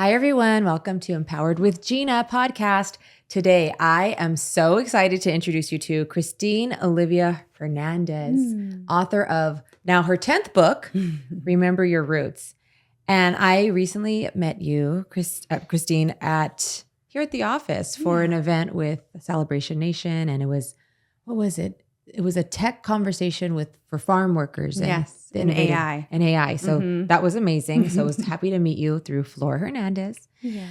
Hi, everyone. Welcome to Empowered with Gina podcast. Today, I am so excited to introduce you to Christine Olivia Hernandez, author of now her 10th book, Remember Your Roots. And I recently met you, Christine, here at the office for an event with Celebration Nation. And it was, what was it? It was a tech conversation for farm workers. And AI. And AI. So that was amazing. So I was happy to meet you through Flora Hernandez. Yeah.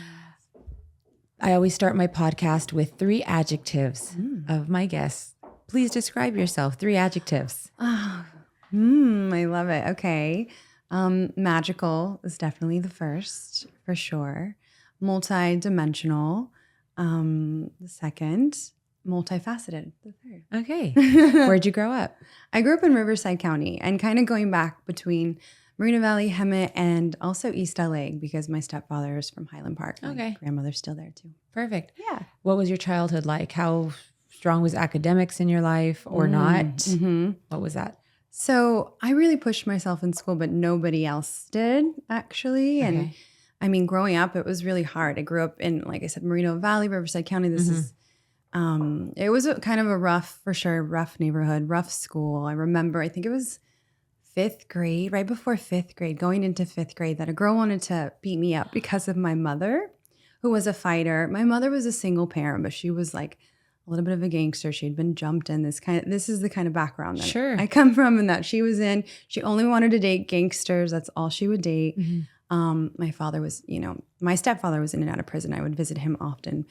I always start my podcast with 3 adjectives of my guests. Please describe yourself. 3 adjectives. I love it. Okay. Magical is definitely the first, for sure. Multi-dimensional, the second. Multifaceted, the third. Okay. Where'd you grow up? I grew up in Riverside County and kind of going back between Moreno Valley, Hemet, and also East LA because my stepfather is from Highland Park. Okay. My grandmother's still there too. Perfect. Yeah. What was your childhood like? How strong was academics in your life or not? What was that? So I really pushed myself in school, but nobody else did actually. And Okay. I mean, growing up, it was really hard. I grew up in, like I said, Moreno Valley, Riverside County. This is it was kind of a rough neighborhood, rough school. I remember, I think it was 5th grade, right before 5th grade, going into 5th grade, that a girl wanted to beat me up because of my mother, who was a fighter. My mother was a single parent, but she was like a little bit of a gangster. She had been jumped in. This is the kind of background that I come from and that she was in. She only wanted to date gangsters. That's all she would date. My father was, my stepfather was in and out of prison. I would visit him often.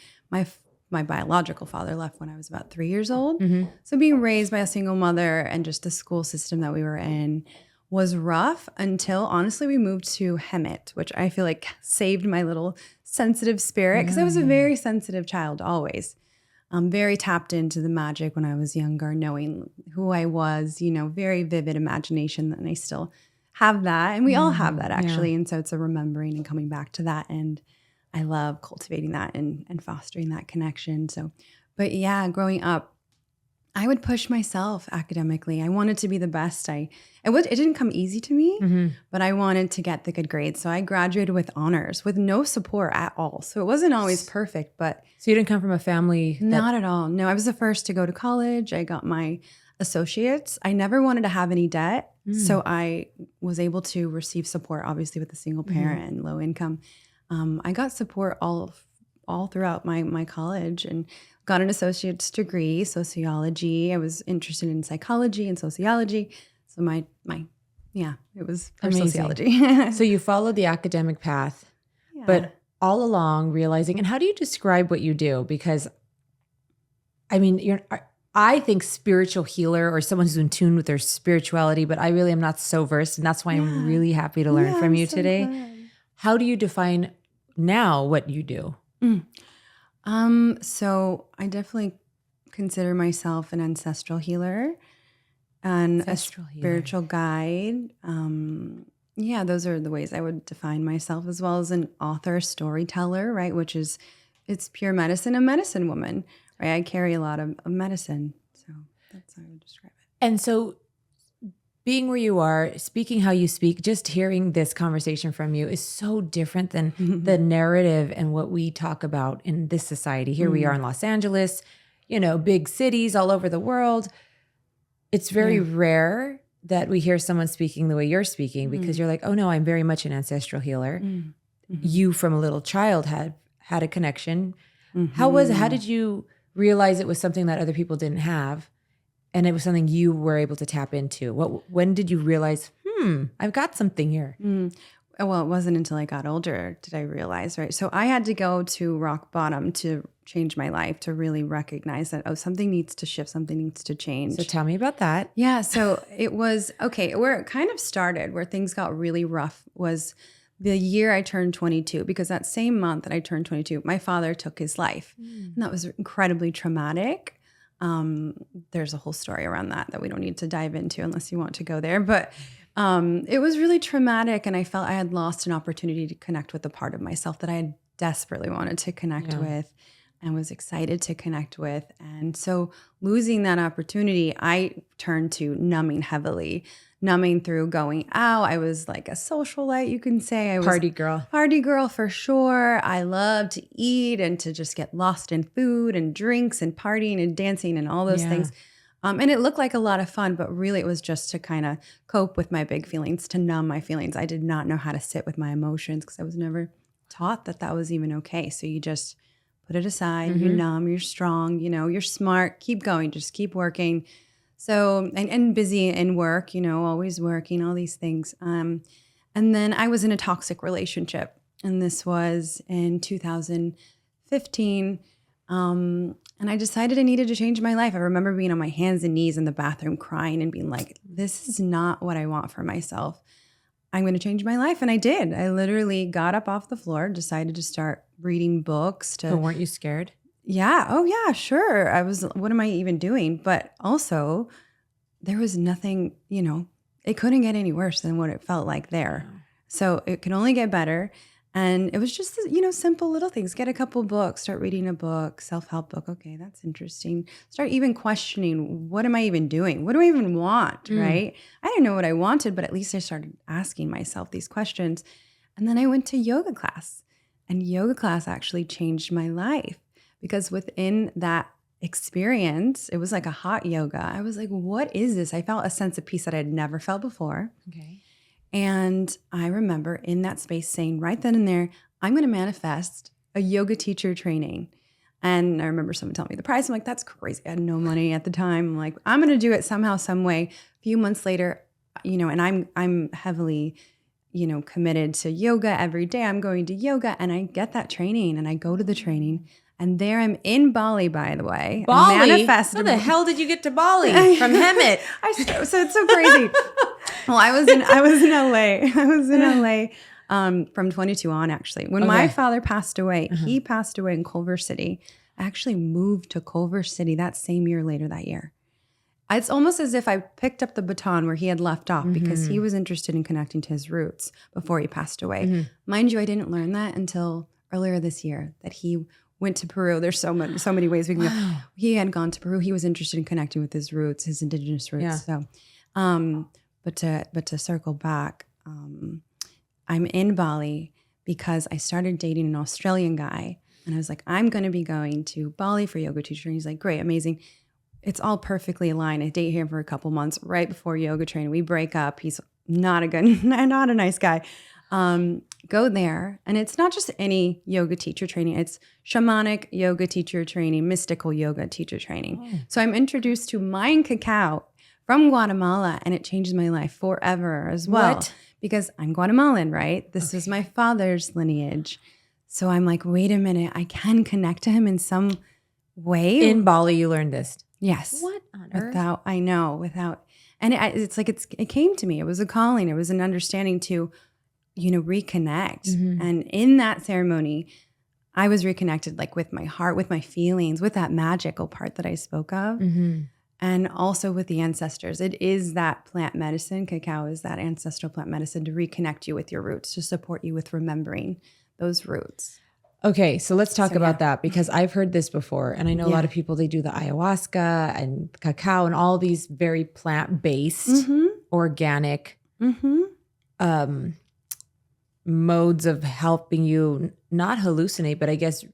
My biological father left when I was about 3 years old. So being raised by a single mother and just the school system that we were in was rough until honestly we moved to Hemet, which I feel like saved my little sensitive spirit because I was a very sensitive child always. Very tapped into the magic when I was younger, knowing who I was, very vivid imagination, and I still have that. And we all have that actually. And so it's a remembering and coming back to that. And I love cultivating that and fostering that connection. So, but yeah, growing up, I would push myself academically. I wanted to be the best. It didn't come easy to me, but I wanted to get the good grades. So I graduated with honors with no support at all. So it wasn't always perfect, but. So you didn't come from a family? Not at all. No, I was the first to go to college. I got my associates. I never wanted to have any debt. So I was able to receive support, obviously with a single parent and low income. I got support all throughout my college and got an associate's degree, sociology. I was interested in psychology and sociology. So it was for Amazing. sociology. So you followed the academic path, but all along realizing, and how do you describe what you do? Because I mean, I think spiritual healer or someone who's in tune with their spirituality, but I really am not so versed. And that's why I'm really happy to learn from you today. Glad. How do you define now what you do? So I definitely consider myself an ancestral healer and a spiritual guide. Those are the ways I would define myself, as well as an author, storyteller, right? It's pure medicine, a medicine woman, right? I carry a lot of medicine. So that's how I would describe it. And so being where you are, speaking how you speak, just hearing this conversation from you is so different than the narrative and what we talk about in this society. Here we are in Los Angeles, big cities all over the world. It's very rare that we hear someone speaking the way you're speaking because you're like, oh no, I'm very much an ancestral healer. You from a little child had a connection. How did you realize it was something that other people didn't have? And it was something you were able to tap into. When did you realize, I've got something here? Well, it wasn't until I got older did I realize, right? So I had to go to rock bottom to change my life, to really recognize that, something needs to shift, something needs to change. So tell me about that. Yeah, so it was, where it kind of started, where things got really rough was the year I turned 22, because that same month that I turned 22, my father took his life. And that was incredibly traumatic. There's a whole story around that we don't need to dive into unless you want to go there. But it was really traumatic, and I felt I had lost an opportunity to connect with a part of myself that I had desperately wanted to connect with. and was excited to connect with. And so losing that opportunity, I turned to numbing heavily, numbing through going out. I was like a socialite, you can say. I was Party girl. Party girl for sure. I loved to eat and to just get lost in food and drinks and partying and dancing and all those things. And it looked like a lot of fun, but really it was just to kind of cope with my big feelings, to numb my feelings. I did not know how to sit with my emotions because I was never taught that that was even okay. So you just put it aside, you numb, you're strong, you're smart, keep going, just keep working. So, and busy in work, always working, all these things. And then I was in a toxic relationship, and this was in 2015. And I decided I needed to change my life. I remember being on my hands and knees in the bathroom crying and being like, this is not what I want for myself. I'm going to change my life. And I did. I literally got up off the floor, decided to start reading books. But weren't you scared? Yeah. Oh, yeah, sure. I was, what am I even doing? But also, there was nothing, it couldn't get any worse than what it felt like there. Wow. So it could only get better. And it was just, simple little things. Get a couple books, start reading a book, self-help book. Okay, that's interesting. Start even questioning, what am I even doing? What do I even want, right? I didn't know what I wanted, but at least I started asking myself these questions. And then I went to yoga class. And yoga class actually changed my life because within that experience, it was like a hot yoga. I was like, what is this? I felt a sense of peace that I had never felt before. Okay. And I remember in that space saying right then and there, I'm going to manifest a yoga teacher training. And I remember someone telling me the price. I'm like, that's crazy. I had no money at the time. I'm like, I'm going to do it somehow, some way. A few months later, and I'm heavily, committed to yoga every day. I'm going to yoga and I get that training and I go to the training. And there I'm in Bali, by the way. Bali? How the hell did you get to Bali from Hemet? So it's so crazy. Well, I was in LA. I was in LA from 22 on, actually. When my father passed away, he passed away in Culver City. I actually moved to Culver City that same year later that year. It's almost as if I picked up the baton where he had left off because he was interested in connecting to his roots before he passed away. Mind you, I didn't learn that until earlier this year that he went to Peru. There's so many ways we can go. He had gone to Peru. He was interested in connecting with his roots, his indigenous roots. Yeah. So, but to circle back, I'm in Bali because I started dating an Australian guy, and I was like, I'm going to be going to Bali for yoga teacher. And he's like, great, amazing. It's all perfectly aligned. I date him for a couple months right before yoga training. We break up. He's not a nice guy. Go there. And it's not just any yoga teacher training. It's shamanic yoga teacher training, mystical yoga teacher training. Oh. So I'm introduced to Mayan cacao from Guatemala, and it changed my life forever as well. What? Because I'm Guatemalan, right? This is my father's lineage. So I'm like, wait a minute, I can connect to him in some way. In Bali, you learned this. Yes. What on earth? Without. And it came to me. It was a calling. It was an understanding to reconnect. And in that ceremony, I was reconnected like with my heart, with my feelings, with that magical part that I spoke of, and also with the ancestors. It is that plant medicine. Cacao is that ancestral plant medicine to reconnect you with your roots, to support you with remembering those roots. Okay, so let's talk about that because I've heard this before. And I know a lot of people, they do the ayahuasca and cacao and all these very plant-based, organic modes of helping you not hallucinate, but I guess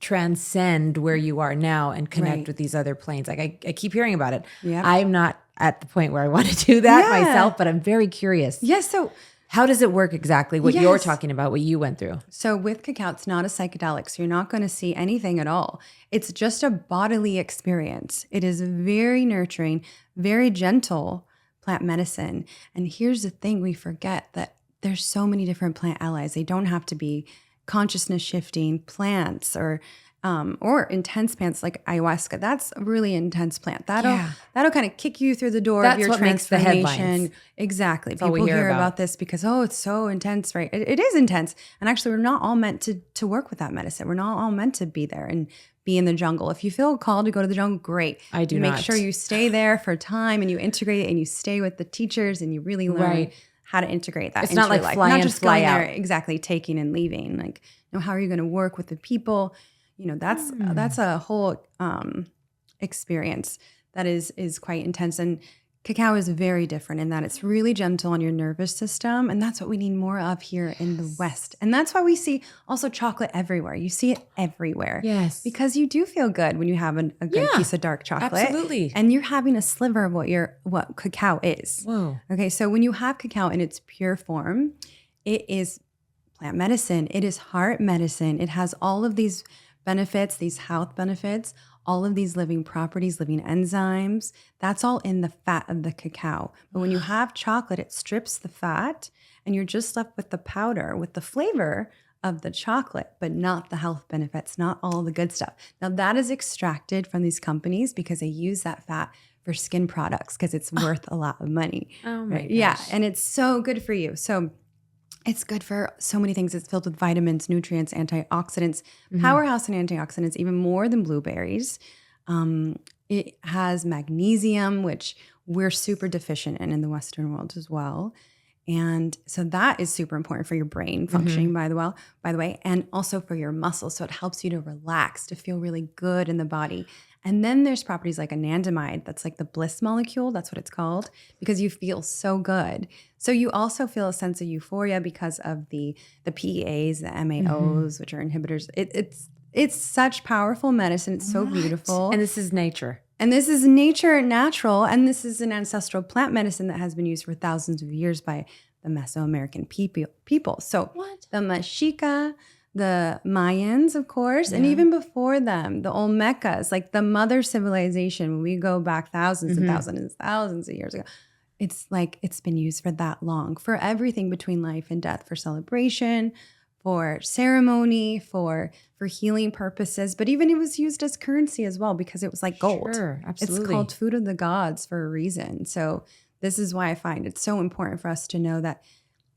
transcend where you are now and connect with these other planes. Like I keep hearing about it. Yep. I'm not at the point where I want to do that myself, but I'm very curious. Yes. So how does it work exactly? What you're talking about, what you went through? So with cacao, it's not a psychedelic. So you're not going to see anything at all. It's just a bodily experience. It is very nurturing, very gentle plant medicine. And here's the thing, we forget that there's so many different plant allies. They don't have to be consciousness shifting plants or intense plants like ayahuasca. That's a really intense plant. That'll kind of kick you through the door of your transformation. Makes the headlines. Exactly. That's People hear about this because, it's so intense, right? It is intense. And actually, we're not all meant to work with that medicine. We're not all meant to be there and be in the jungle. If you feel called to go to the jungle, great. I do Make sure you stay there for time and you integrate it and you stay with the teachers and you really learn how to integrate that into your life. Fly not in, just fly going out. there, exactly, taking and leaving. Like, how are you going to work with the people? that's a whole experience that is quite intense. And cacao is very different in that it's really gentle on your nervous system. And that's what we need more of here in the West. And that's why we see also chocolate everywhere. You see it everywhere. Yes. Because you do feel good when you have a good piece of dark chocolate. Absolutely. And you're having a sliver of what cacao is. Whoa. Okay, so when you have cacao in its pure form, it is plant medicine. It is heart medicine. It has all of these benefits, these health benefits, all of these living properties, living enzymes. That's all in the fat of the cacao. But when you have chocolate, it strips the fat and you're just left with the powder, with the flavor of the chocolate, but not the health benefits, not all the good stuff. Now that is extracted from these companies because they use that fat for skin products because it's worth a lot of money. Oh my gosh. Yeah, and it's so good for you. So it's good for so many things. It's filled with vitamins, nutrients, antioxidants, powerhouse in antioxidants, even more than blueberries. It has magnesium, which we're super deficient in the Western world as well. And so that is super important for your brain functioning, by the way, and also for your muscles. So it helps you to relax, to feel really good in the body. And then there's properties like anandamide. That's like the bliss molecule. That's what it's called because you feel so good. So you also feel a sense of euphoria because of the PEAs, the MAOs, which are inhibitors. It's such powerful medicine. It's so beautiful. And this is nature. And this is nature, natural, and this is an ancestral plant medicine that has been used for thousands of years by the Mesoamerican people. So the Mexica, the Mayans, of course, and even before them, the Olmecas, like the mother civilization, when we go back thousands and thousands and thousands of years ago, it's like it's been used for that long, for everything between life and death, for celebration, for ceremony, for healing purposes, but even it was used as currency as well because it was like gold. Sure, absolutely. It's called food of the gods for a reason. So this is why I find it so important for us to know that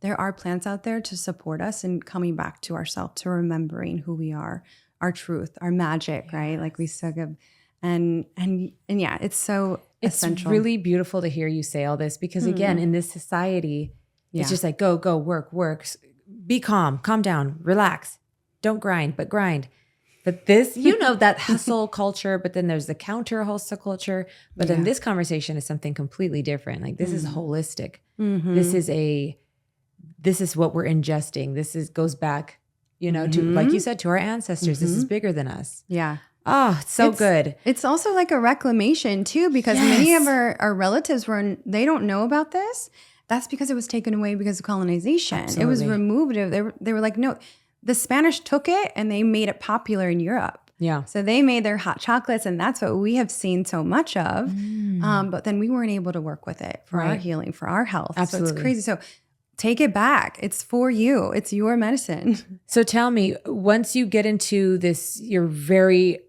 there are plants out there to support us in coming back to ourselves, to remembering who we are, our truth, our magic, right? Like we spoke of, and yeah, it's so essential. It's really beautiful to hear you say all this because again, in this society, it's just like go, work. Be calm down, relax. Don't grind, but grind. But this, that hustle culture, but then there's the counter hustle culture. But then this conversation is something completely different. Like this is holistic. This is what we're ingesting. Goes back, to, like you said, to our ancestors. This is bigger than us. Yeah. Oh, it's so good. It's also like a reclamation too, because many of our relatives they don't know about this. That's because it was taken away because of colonization. Absolutely. It was removed. They were like, no, the Spanish took it and they made it popular in Europe. Yeah. So they made their hot chocolates and that's what we have seen so much of. But then we weren't able to work with it for our healing, for our health. Absolutely. So it's crazy. So take it back. It's for you. It's your medicine. So tell me, once you get into this, you're very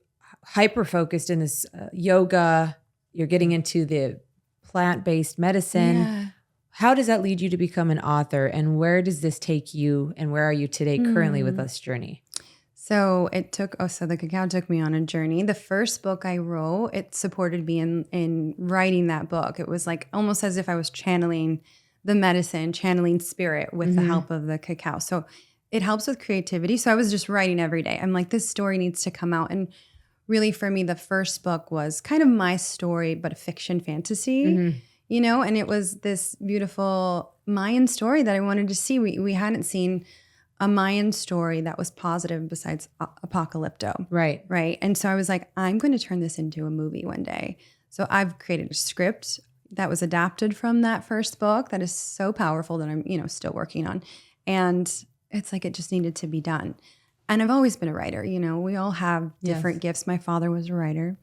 hyper-focused in this yoga, you're getting into the plant-based medicine. Yeah. How does that lead you to become an author, and where does this take you, and where are you today currently with this journey? So the cacao took me on a journey. The first book I wrote, it supported me in writing that book. It was like almost as if I was channeling the medicine, channeling spirit with the help of the cacao. So it helps with creativity. So I was just writing every day. I'm like, this story needs to come out. And really for me, the first book was kind of my story, but a fiction fantasy. And it was this beautiful Mayan story that I wanted to see. We hadn't seen a Mayan story that was positive besides Apocalypto. Right. Right. And so I was like, I'm going to turn this into a movie one day. So I've created a script that was adapted from that first book that is so powerful that I'm, still working on. And it's like it just needed to be done. And I've always been a writer. We all have different gifts. My father was a writer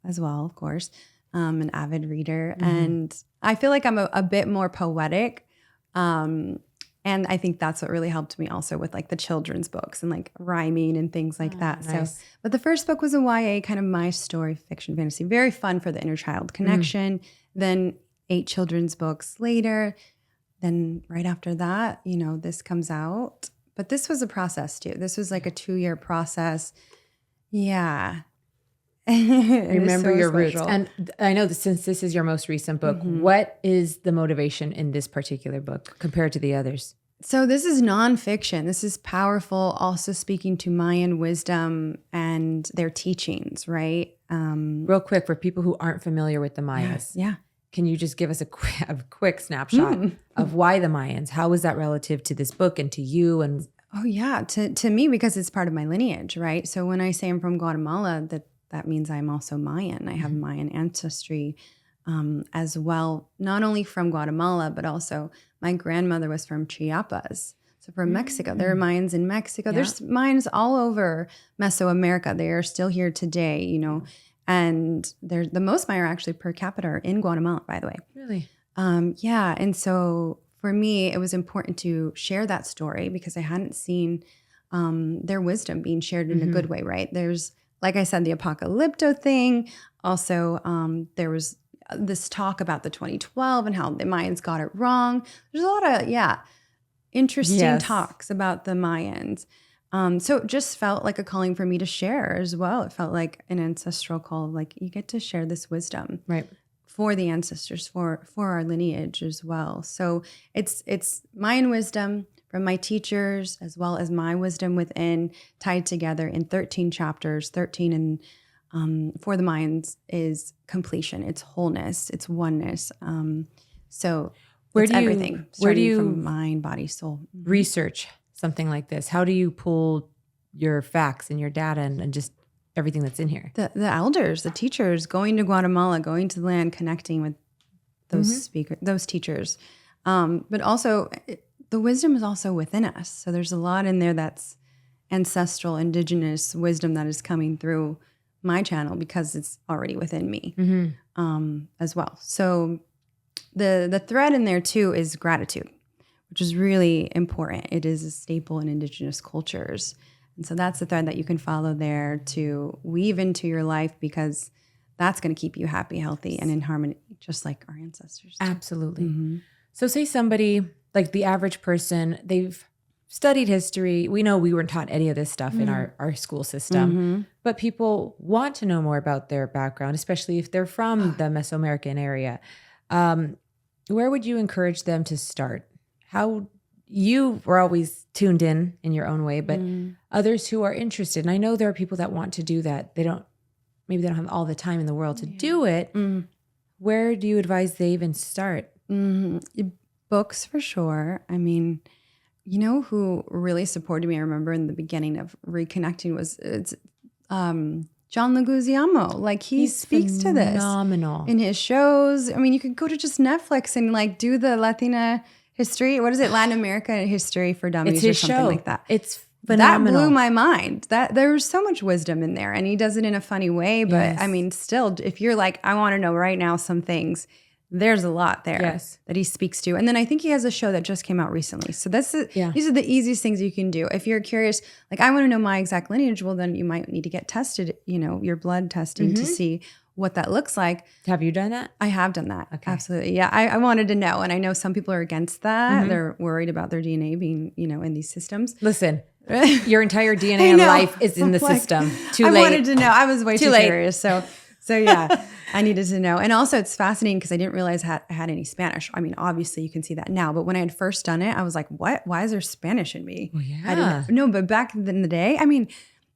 as well, of course. An avid reader. And I feel like I'm a bit more poetic. And I think that's what really helped me also with like the children's books and like rhyming and things like that. Nice. So, but the first book was a YA, kind of my story, fiction fantasy, very fun for the inner child connection. Then 8 children's books later. Then right after that, this comes out. But this was a process too. This was like a 2-year process. Yeah. Remember your roots. And I know that since this is your most recent book, what is the motivation in this particular book compared to the others? So this is nonfiction. This is powerful, also speaking to Mayan wisdom and their teachings, right? Real quick, for people who aren't familiar with the Mayas, Yeah. can you just give us a quick snapshot of why the Mayans? How is that relative to this book and to you? And Oh yeah, to me, because it's part of my lineage, right? So when I say I'm from Guatemala, that means I'm also Mayan. I have Mayan ancestry as well, not only from Guatemala, but also my grandmother was from Chiapas. So from Mexico. There are Mayans in Mexico. Yeah. There's Mayans all over Mesoamerica. They are still here today, you know. And they're the most Maya are actually per capita are in Guatemala, by the way. really, Yeah. And so for me, it was important to share that story because I hadn't seen their wisdom being shared in a good way, right? There's, like I said, the apocalypto thing. Also, there was this talk about the 2012 and how the Mayans got it wrong. There's a lot of, interesting talks about the Mayans. So it just felt like a calling for me to share as well. It felt like an ancestral call, like you get to share this wisdom. right? For the ancestors, for our lineage as well. So it's Mayan wisdom from my teachers as well as my wisdom within, tied together in 13 chapters. 13 and for the Mayans is completion, it's wholeness, it's oneness. So it's everything. Where do you from mind, body, soul? research something like this? How do you pull your facts and your data and just everything that's in here? The elders, the teachers, going to Guatemala, going to the land, connecting with those those teachers. But also the wisdom is also within us. So there's a lot in there that's ancestral, indigenous wisdom that is coming through my channel because it's already within me as well. So the thread in there too is gratitude, which is really important. It is a staple in indigenous cultures. And so that's the thread that you can follow there to weave into your life because that's going to keep you happy, healthy, and in harmony, just like our ancestors. Absolutely. So say somebody, like the average person, they've studied history. We know we weren't taught any of this stuff in our school system, but people want to know more about their background, especially if they're from the Mesoamerican area. Where would you encourage them to start? How you were always tuned in your own way, but others who are interested, and I know there are people that want to do that. Maybe they don't have all the time in the world to do it. Where do you advise they even start? Books for sure. I mean, you know who really supported me? I remember in the beginning of Reconnecting was John Leguizamo. Like he speaks to this phenomenal in his shows. I mean, you could go to just Netflix and like do the Latina history. What is it? Latin America history for dummies it's his or something show. like that. It's phenomenal. That blew my mind. That there was so much wisdom in there, and he does it in a funny way. But I mean, still, if you're like, I want to know right now some things, there's a lot there that he speaks to. And then I think he has a show that just came out recently. So these are the easiest things you can do. If you're curious, like I want to know my exact lineage, well, then you might need to get tested, your blood testing to see what that looks like. Have you done that? I have done that. Okay. Absolutely. Yeah. I wanted to know. And I know some people are against that. They're worried about their DNA being, in these systems. Listen, your entire DNA in life is in the system. Too late. I wanted to know. I was way too curious. So yeah, I needed to know. And also it's fascinating because I didn't realize I had any Spanish. I mean, obviously you can see that now, but when I had first done it, I was like, what? Why is there Spanish in me? Well, yeah. I didn't know, but back in the day, I mean,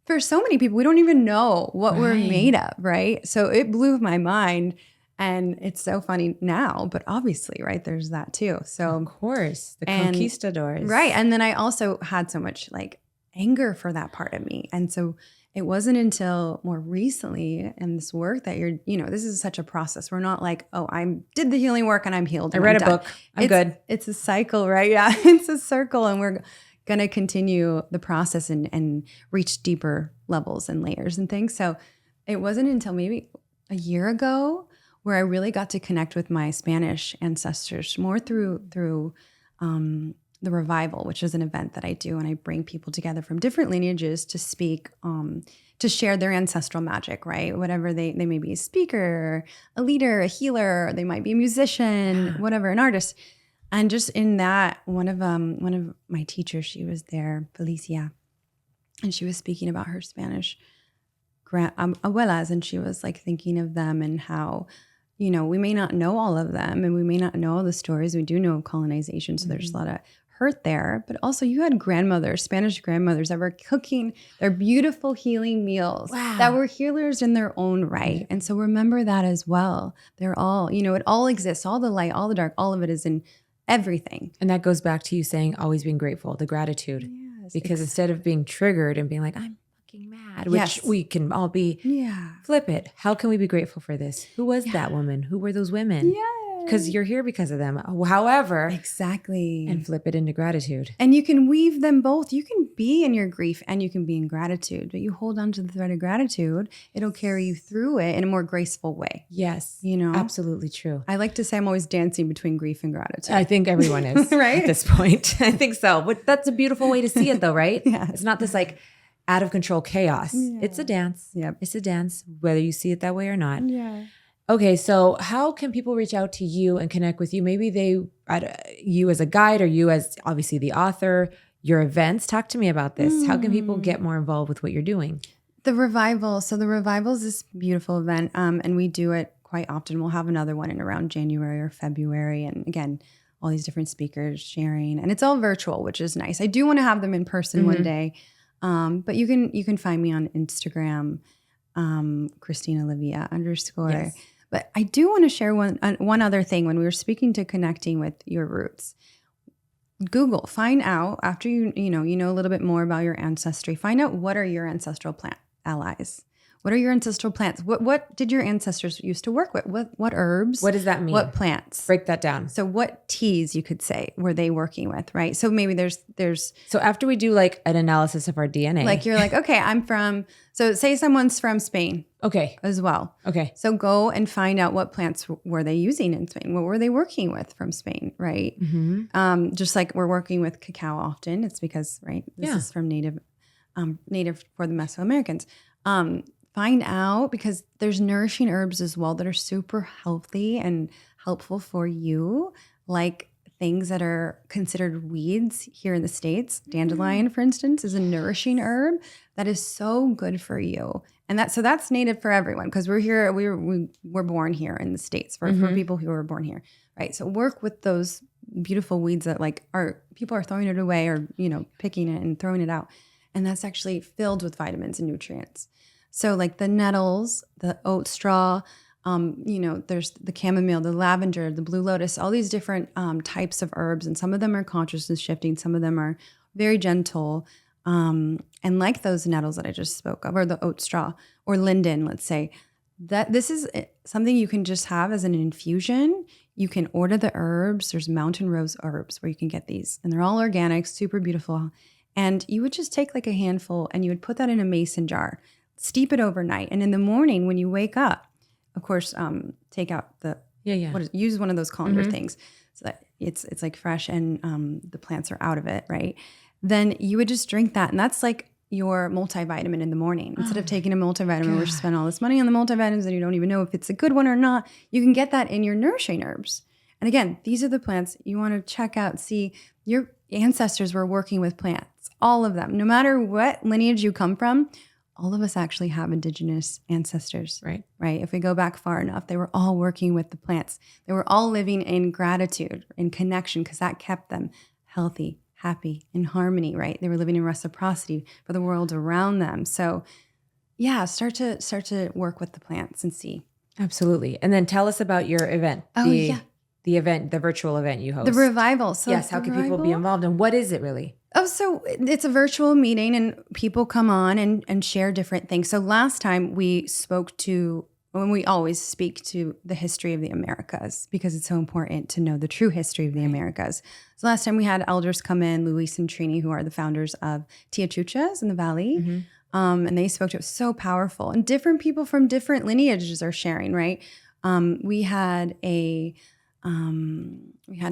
for so many people, we don't even know what we're made of, right? So it blew my mind. And it's so funny now, but obviously, right, there's that too. So of course, the conquistadors. Right. And then I also had so much like anger for that part of me. And so it wasn't until more recently in this work that this is such a process. We're not like, oh, I did the healing work and I'm healed. I read a book. I'm good. It's a cycle, right? Yeah. It's a circle. And we're going to continue the process and reach deeper levels and layers and things. So it wasn't until maybe a year ago where I really got to connect with my Spanish ancestors more through the revival, which is an event that I do, and I bring people together from different lineages to speak, to share their ancestral magic, right? Whatever they may be a speaker, a leader, a healer, they might be a musician, whatever, an artist. And just in that, one of my teachers, she was there, Felicia, and she was speaking about her Spanish abuelas, and she was like thinking of them and how, we may not know all of them and we may not know all the stories. We do know colonization, so there's a lot of hurt there, but also you had grandmothers, Spanish grandmothers that were cooking their beautiful healing meals that were healers in their own right. And so remember that as well. They're all, it all exists, all the light, all the dark, all of it is in everything. And that goes back to you saying always being grateful, the gratitude. Yes, because instead of being triggered and being like, I'm fucking mad, which we can all be, flip it. How can we be grateful for this? Who was that woman? Who were those women? Because you're here because of them. However. Exactly. And flip it into gratitude. And you can weave them both. You can be in your grief and you can be in gratitude, but you hold on to the thread of gratitude. It'll carry you through it in a more graceful way. Yes. Absolutely true. I like to say I'm always dancing between grief and gratitude. I think everyone is right? At this point. I think so. But that's a beautiful way to see it though, right? Yeah. It's not this like out of control chaos. Yeah. It's a dance. Yep. It's a dance, whether you see it that way or not. Yeah. Okay, so how can people reach out to you and connect with you? Maybe you as a guide or you as obviously the author, your events. Talk to me about this. How can people get more involved with what you're doing? The Revival. So the Revival is this beautiful event, and we do it quite often. We'll have another one in around January or February. And again, all these different speakers sharing. And it's all virtual, which is nice. I do want to have them in person one day. But you can find me on Instagram, Christine Olivia _. Yes. But I do want to share one other thing. When we were speaking to connecting with your roots, Google, find out after you know a little bit more about your ancestry. Find out what are your ancestral plant allies. What are your ancestral plants? What did your ancestors used to work with? What herbs? What does that mean? What plants? Break that down. So what teas, you could say, were they working with, right? So maybe there's. So after we do like an analysis of our DNA. Like you're like, okay, so say someone's from Spain. Okay. As well. Okay. So go and find out what plants were they using in Spain? What were they working with from Spain, right? Mm-hmm. Just like we're working with cacao often. It's because, right, this is from native for the Mesoamericans. Find out, because there's nourishing herbs as well that are super healthy and helpful for you, like things that are considered weeds here in the States. Dandelion, for instance, is a nourishing herb that is so good for you. And that's native for everyone, because we're here, we're born here in the States for people who are born here, right? So work with those beautiful weeds that people are throwing it away or, picking it and throwing it out. And that's actually filled with vitamins and nutrients. So like the nettles, the oat straw, there's the chamomile, the lavender, the blue lotus, all these different types of herbs. And some of them are consciousness shifting. Some of them are very gentle. And like those nettles that I just spoke of, or the oat straw or linden, let's say, that this is something you can just have as an infusion. You can order the herbs. There's mountain rose herbs where you can get these, and they're all organic, super beautiful. And you would just take like a handful and you would put that in a mason jar. Steep it overnight, and in the morning when you wake up, of course, take out the use one of those colander things so that it's like fresh and the plants are out of it, right? Then you would just drink that, and that's like your multivitamin in the morning. Instead of taking a multivitamin, which you spend all this money on the multivitamins and you don't even know if it's a good one or not, you can get that in your nourishing herbs. And again, these are the plants you want to check out. See, your ancestors were working with plants, all of them, no matter what lineage you come from. All of us actually have indigenous ancestors, right? If we go back far enough, they were all working with the plants. They were all living in gratitude, in connection, because that kept them healthy, happy, in harmony, right? They were living in reciprocity for the world around them. So yeah, start to work with the plants and see. Absolutely. And then tell us about your event. The virtual event you host. The Revival. So yes, how can people be involved, and what is it really? Oh, so it's a virtual meeting and people come on and share different things. So last time we we always speak to the history of the Americas, because it's so important to know the true history of the Americas. So last time we had elders come in, Luis and Trini, who are the founders of Tia Chuchas in the Valley. And they spoke to it. It was so powerful. And different people from different lineages are sharing, right? We had a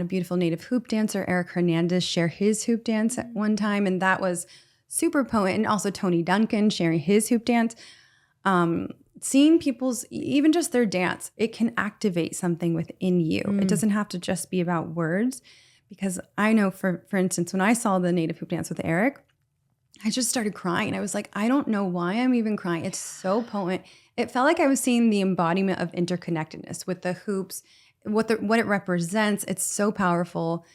beautiful native hoop dancer, Eric Hernandez, share his hoop dance at one time, and that was super potent. And also Tony Duncan sharing his hoop dance. Seeing people's, even just their dance, it can activate something within you. It doesn't have to just be about words, because I know, for instance, when I saw the native hoop dance with Eric, I just started crying. I was like, I don't know why I'm even crying. It's so potent. It felt like I was seeing the embodiment of interconnectedness with the hoops, what it represents. It's so powerful.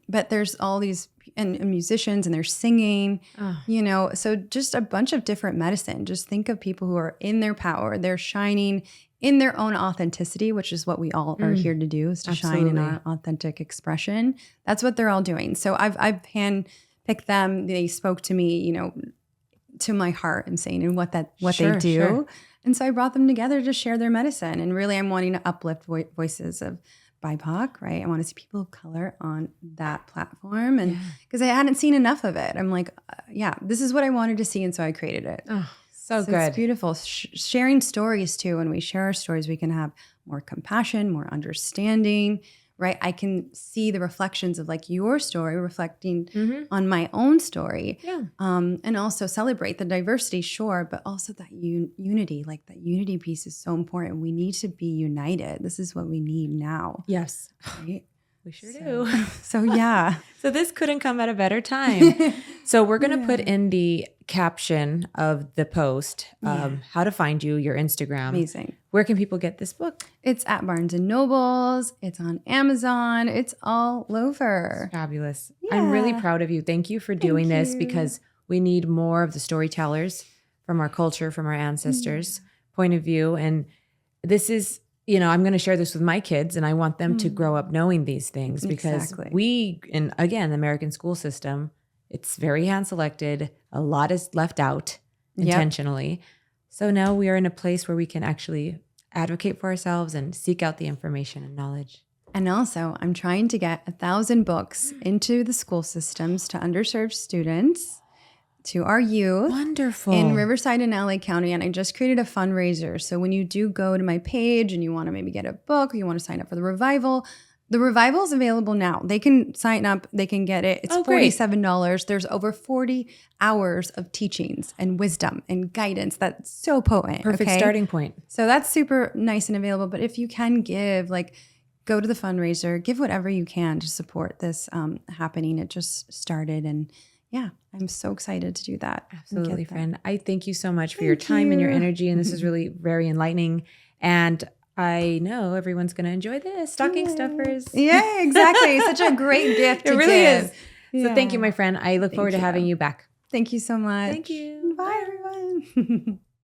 But there's all these and musicians and they're singing, so just a bunch of different medicine. Just think of people who are in their power. They're shining in their own authenticity, which is what we all are here to do, is to shine in our authentic expression. That's what they're all doing. So I've handpicked them. They spoke to me, to my heart and saying and what they do. Sure. And so I brought them together to share their medicine. And really I'm wanting to uplift voices of BIPOC, right? I want to see people of color on that platform. And because I hadn't seen enough of it, I'm like, this is what I wanted to see. And so I created it. Oh, so good. It's beautiful. Sharing stories too. When we share our stories, we can have more compassion, more understanding, right? I can see the reflections of like your story reflecting on my own story. Yeah. And also celebrate the diversity, sure, but also that unity, like that unity piece is so important. We need to be united. This is what we need now. Yes. Right? We sure do. So yeah. So this couldn't come at a better time. So we're going to put in the caption of the post, how to find you, your Instagram. Amazing. Where can people get this book? It's at Barnes & Nobles. It's on Amazon. It's all over. It's fabulous. Yeah. I'm really proud of you. Thank you for doing this because we need more of the storytellers from our culture, from our ancestors' point of view. And this is, I'm going to share this with my kids and I want them to grow up knowing these things because and again, the American school system, it's very hand-selected. A lot is left out intentionally. So now we are in a place where we can actually advocate for ourselves and seek out the information and knowledge. And also, I'm trying to get 1,000 books into the school systems to underserved students, to our youth. Wonderful. In Riverside and LA County. And I just created a fundraiser. So when you do go to my page and you want to maybe get a book or you want to sign up for the revival is available now. They can sign up. They can get it. It's $47. There's over 40 hours of teachings and wisdom and guidance. That's so potent. Perfect starting point. So that's super nice and available. But if you can give, go to the fundraiser, give whatever you can to support this happening. It just started. And I'm so excited to do that. Absolutely, friend. I thank you so much for your time and your energy. And this is really very enlightening. And I know everyone's going to enjoy this. Stocking stuffers. Yeah, exactly. Such a great gift to It really give. is. So thank you, my friend. I look forward to having you back. Thank you so much. Thank you. Bye, everyone.